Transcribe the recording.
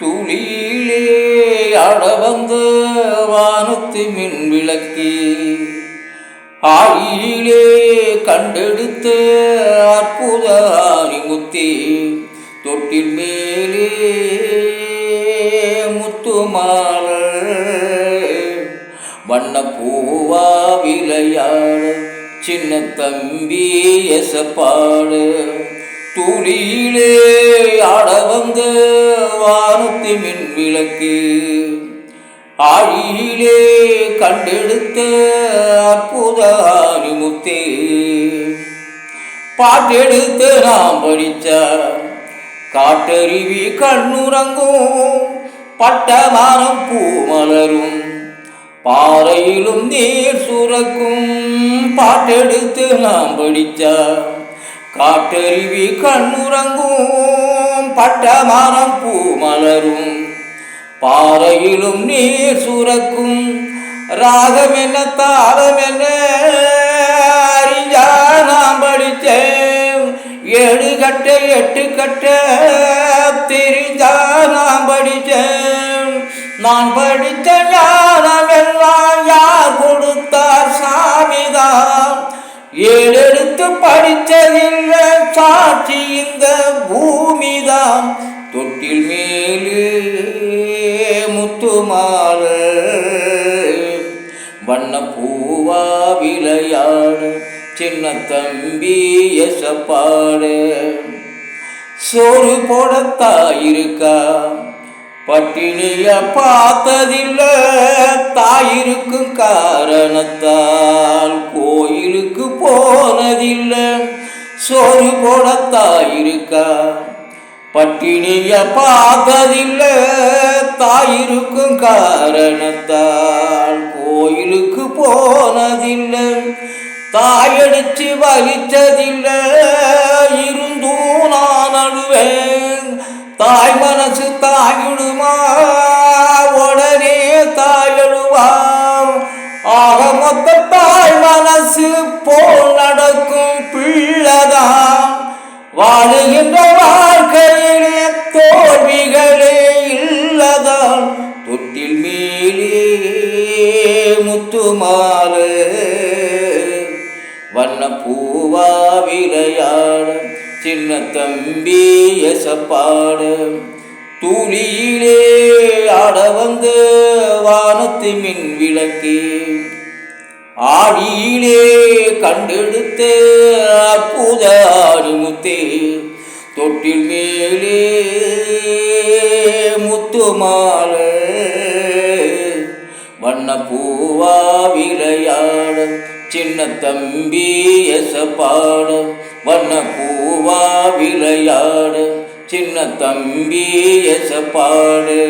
துளியிலே ஆட வந்த வானத்து மின் விளக்கே, ஆழியிலே கண்டெடுத்த அற்புத ஆணிமுத்தே, தொட்டில் மேலே முத்துமாலை வண்ண பூவா விளையாட சின்ன தம்பி எசப்பாடு. துளியிலே ஆட வந்த வானத்து மின் விளக்கு, ஆழியிலே கண்டெடுத்த அற்புத ஆணிமுத்தே, பாட்டெடுத்து நாம் படிச்ச காட்டருவி கண்ணுறங்கும், பட்டமானம் பூ மலரும், பாறையிலும் நீர் சுரக்கும். பாட்டெடுத்து நாம் படிச்ச காட்டருவி கண்ணுறங்கும், பட்டமானம் பூ மலரும், பாறையிலும் நீர் சுரக்கும். ராகம் என்ன தாளம் என்ன அறிஞ்சா நாம் படித்தேன், 7 கட்ட 8 கட்ட தெரிஞ்சா நாம் படித்தேன். நான் படித்த ஞானம் எல்லாம் யார் கொடுத்தார்? சாமிதான். 7 எழுத்து படித்ததில்லை, சாட்சி இந்த பூமிதான். தொட்டில் மேலே முத்துமாலை வண்ண பூவா விளையாட சின்ன தம்பி எசப்பாடு. சோறு போடத்தாயிருக்கா, பட்டினிய பார்த்ததில்ல, தாயிருக்கும் காரணத்தால் கோயிலுக்கு போனதில்லை. சோறு போடத்தாயிருக்கா, பட்டினிய பார்த்ததில்ல, தாயிருக்கும் காரணத்தால் கோயிலுக்கு போனதில்லை. தாயடிச்சு வலிச்சதில்லை, இருந்தும் நான் அழுவேன். தாய் மனசு தாயிடுமா, உடனே தாயழுவாம். ஆக மொத்த தாய் மனசு போல் நடக்கும் பிள்ளைதான். வாழுகின்ற வாழ்க்கையிலே தோல்விகளே இல்லதான். தொட்டில் மேலே முத்துமாலை வண்ண பூவா விளையாட சின்ன தம்பி எசப்பாடு. துளியிலே ஆட வந்த வானத்து மின் விளக்கே, ஆழியிலே கண்டெடுத்த அற்புத ஆணிமுத்தே, தொட்டில் மேலே முத்துமாலை வண்ண பூவா விளையாட சின்ன தம்பி எசப்பாட. வண்ண பூவா விளையாட சின்ன தம்பி எசப்பாடு.